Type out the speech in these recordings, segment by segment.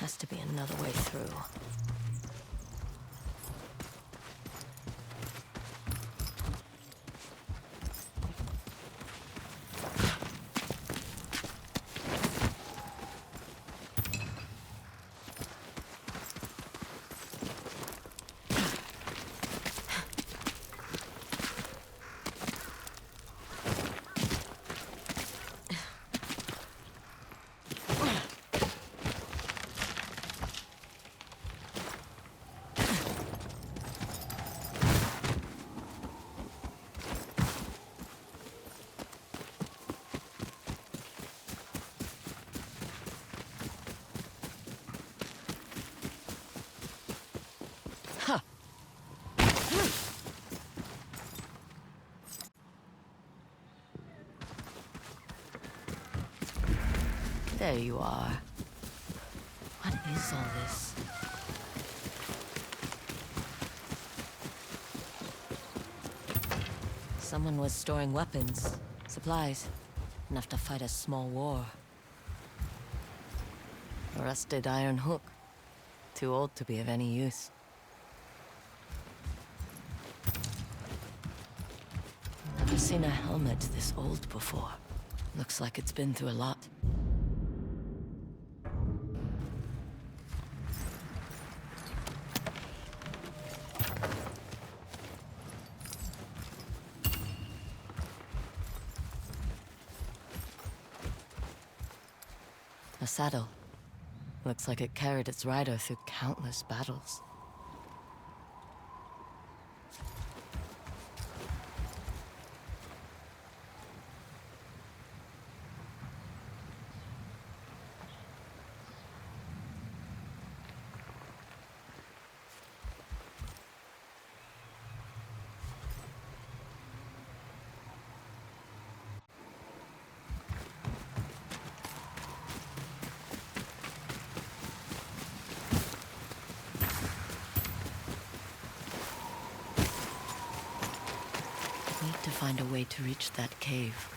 has to be another way through. There you are. What is all this? Someone was storing weapons, supplies, enough to fight a small war. A rusted iron hook, too old to be of any use. Never seen a helmet this old before. Looks like it's been through a lot. A saddle. Looks like it carried its rider through countless battles. Need to find a way to reach that cave.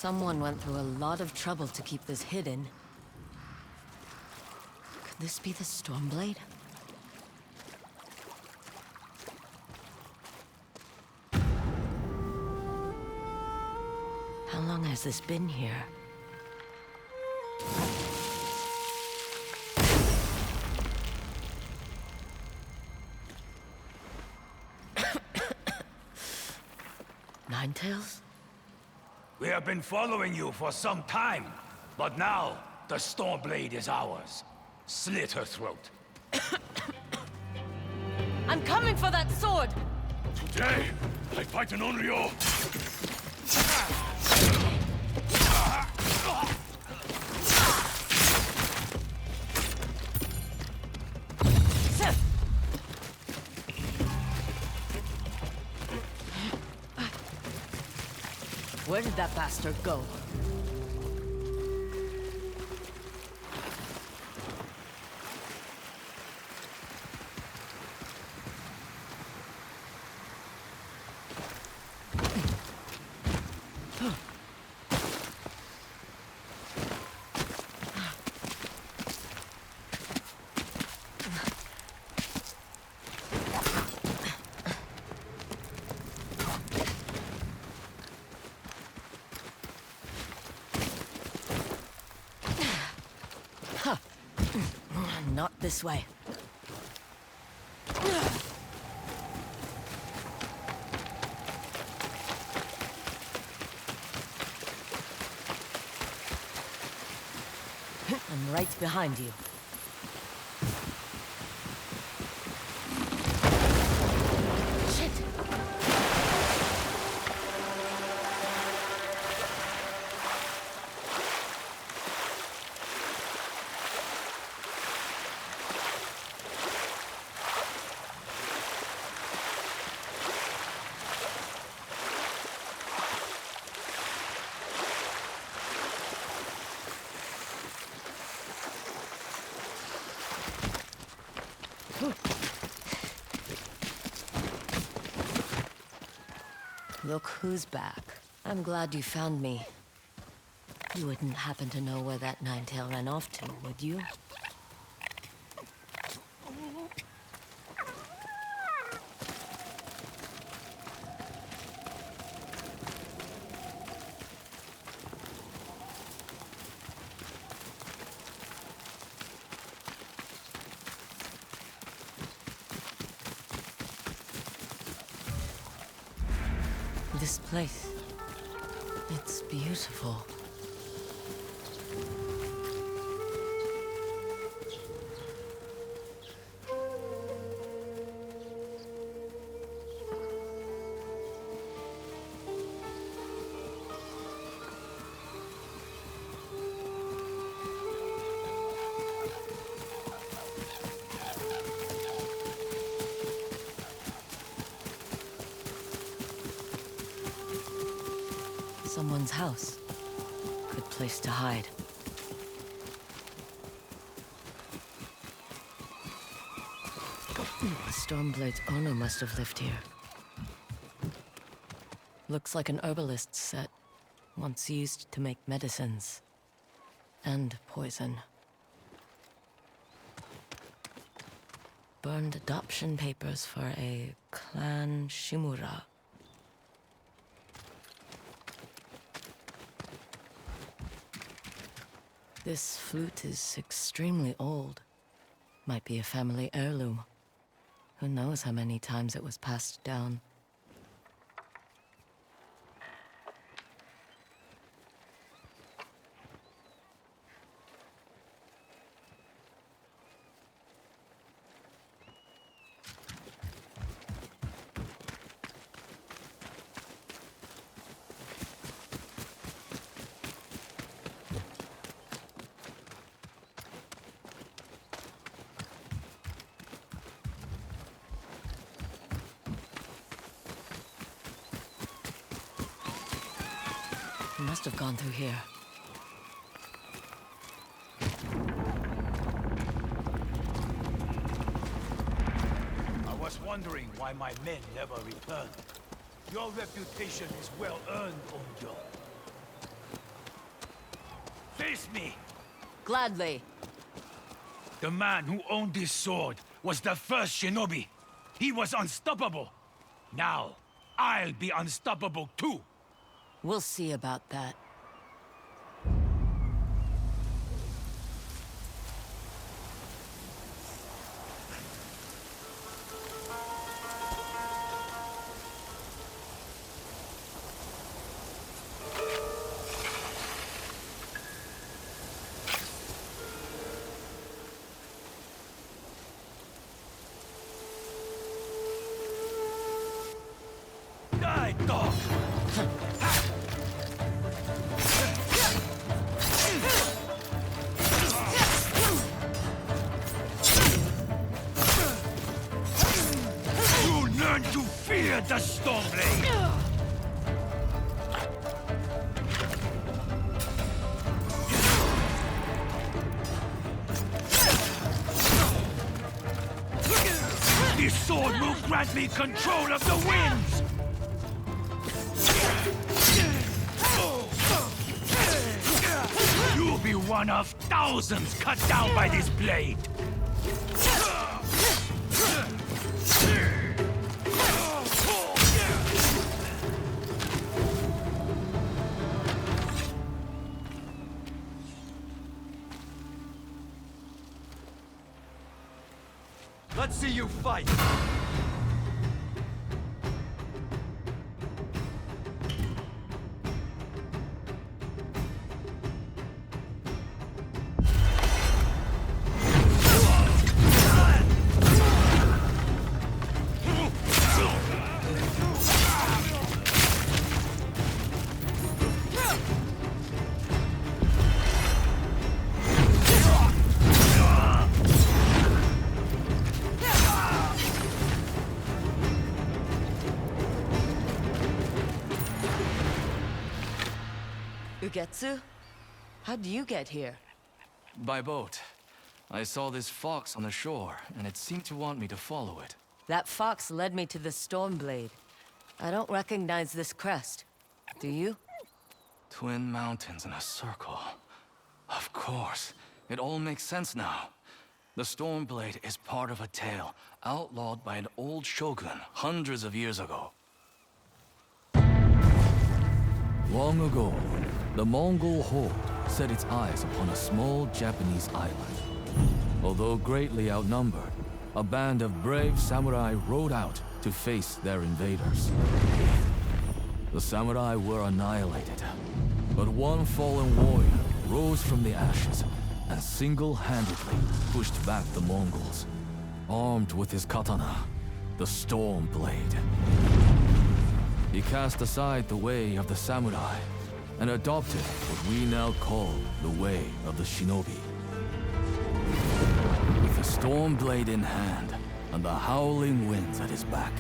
Someone went through a lot of trouble to keep this hidden. Could this be the Stormblade? How long has this been here? Ninetales? We have been following you for some time, but now the Stormblade is ours. Slit her throat. I'm coming for that sword! Today, I fight an Onryo. Where did that bastard go? Not this way. I'm right behind you. Shit! Look who's back. I'm glad you found me. You wouldn't happen to know where that nine-tail ran off to, would you? This place, it's beautiful. Someone's house. Good place to hide. The Stormblade's owner must have lived here. Looks like an herbalist's set, once used to make medicines. And poison. Burned adoption papers for a clan Shimura. This flute is extremely old. Might be a family heirloom. Who knows how many times it was passed down. He must have gone through here. I was wondering why my men never returned. Your reputation is well earned, Onjo. Face me! Gladly. The man who owned this sword was the first shinobi. He was unstoppable. Now, I'll be unstoppable too. We'll see about that. Die, dog! Learn to fear the Stormblade! This sword will grant me control of the winds! You'll be one of thousands cut down by this blade! Let's see you fight! Ugetsu? How'd you get here? By boat. I saw this fox on the shore, and it seemed to want me to follow it. That fox led me to the Stormblade. I don't recognize this crest. Do you? Twin mountains in a circle. Of course. It all makes sense now. The Stormblade is part of a tale outlawed by an old shogun hundreds of years ago. Long ago, the Mongol horde set its eyes upon a small Japanese island. Although greatly outnumbered, a band of brave samurai rode out to face their invaders. The samurai were annihilated, but one fallen warrior rose from the ashes and single-handedly pushed back the Mongols, armed with his katana, the Stormblade. He cast aside the way of the samurai and adopted what we now call the way of the shinobi. With the Stormblade in hand and the howling winds at his back,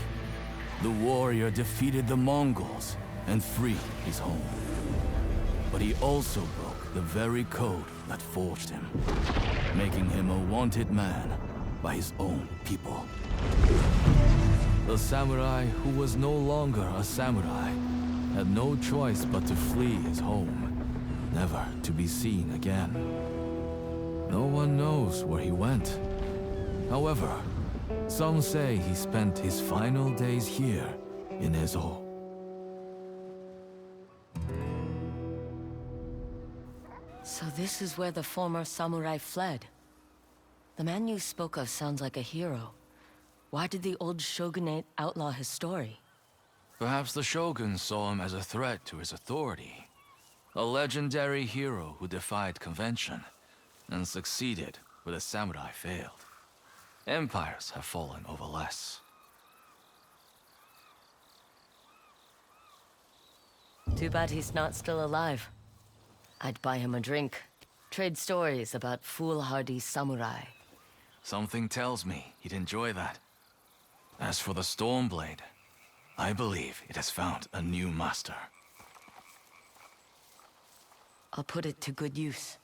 the warrior defeated the Mongols and freed his home. But he also broke the very code that forged him, making him a wanted man by his own people. The samurai who was no longer a samurai had no choice but to flee his home, never to be seen again. No one knows where he went. However, some say he spent his final days here in Ezo. So this is where the former samurai fled. The man you spoke of sounds like a hero. Why did the old shogunate outlaw his story? Perhaps the shogun saw him as a threat to his authority. A legendary hero who defied convention and succeeded where the samurai failed. Empires have fallen over less. Too bad he's not still alive. I'd buy him a drink, trade stories about foolhardy samurai. Something tells me he'd enjoy that. As for the Stormblade, I believe it has found a new master. I'll put it to good use.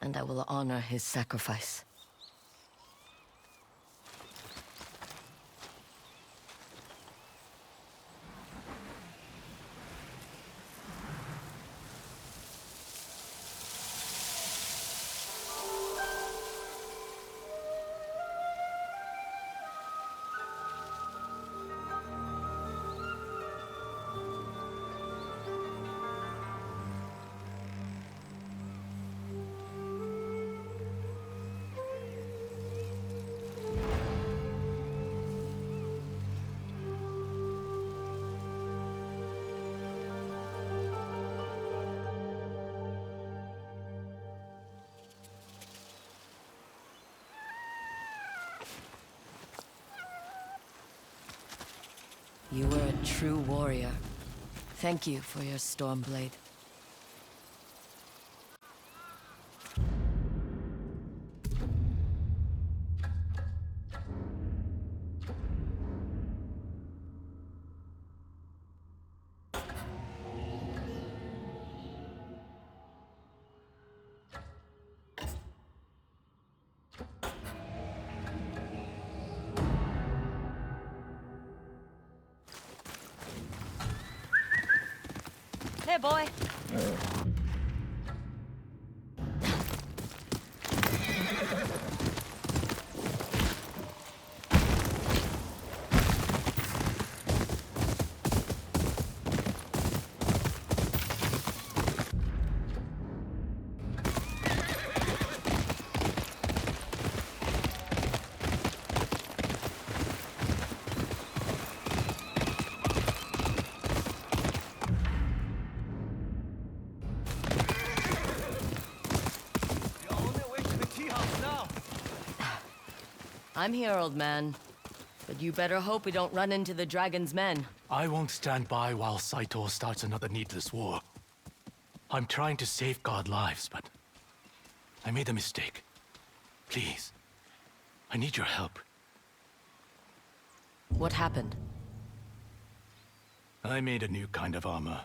And I will honor his sacrifice. You were a true warrior. Thank you for your Stormblade. Hey, boy. I'm here, old man. But you better hope we don't run into the Dragon's men. I won't stand by while Saito starts another needless war. I'm trying to safeguard lives, but I made a mistake. Please, I need your help. What happened? I made a new kind of armor.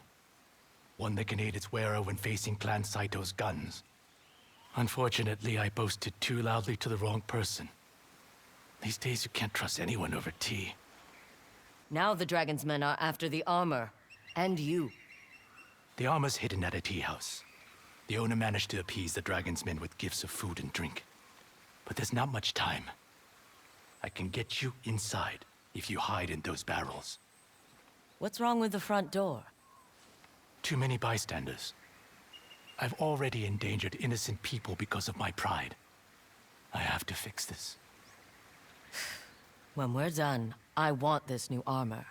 One that can aid its wearer when facing Clan Saito's guns. Unfortunately, I boasted too loudly to the wrong person. These days, you can't trust anyone over tea. Now the Dragon's Men are after the armor. And you. The armor's hidden at a tea house. The owner managed to appease the Dragon's Men with gifts of food and drink. But there's not much time. I can get you inside if you hide in those barrels. What's wrong with the front door? Too many bystanders. I've already endangered innocent people because of my pride. I have to fix this. When we're done, I want this new armor.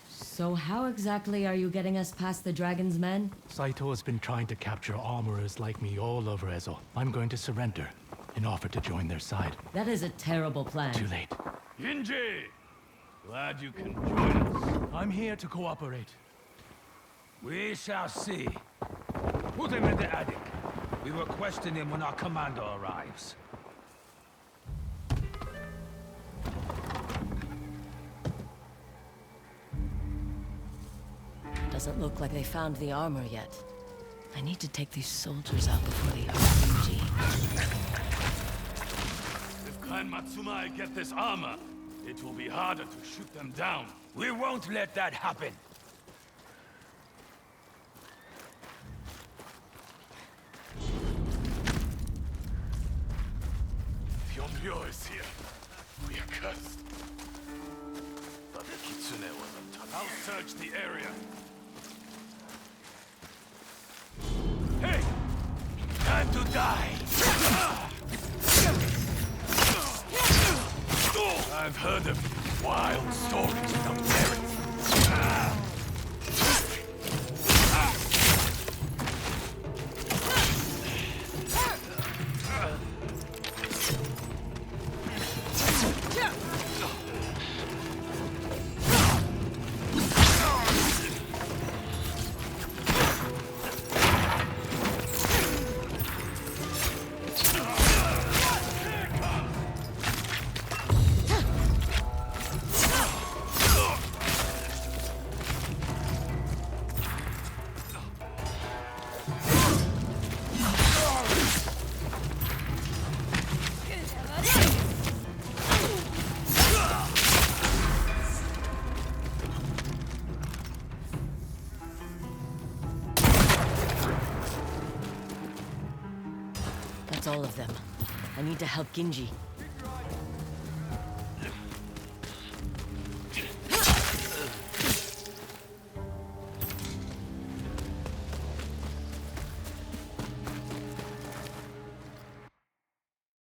So how exactly are you getting us past the Dragon's Men? Saito has been trying to capture armorers like me all over Ezo. I'm going to surrender and offer to join their side. That is a terrible plan. Too late. Ginji! Glad you can join us. I'm here to cooperate. We shall see. Put him in the attic. We will question him when our commander arrives. Doesn't look like they found the armor yet. I need to take these soldiers out before they hurt Ginji. If Clan Matsumae get this armor, it will be harder to shoot them down. We won't let that happen. Yōtei is here. We are cursed. But the Kitsune was a touch. I'll search the area. Hey! Time to die! I've heard of wild stories without merit. That's all of them. I need to help Ginji.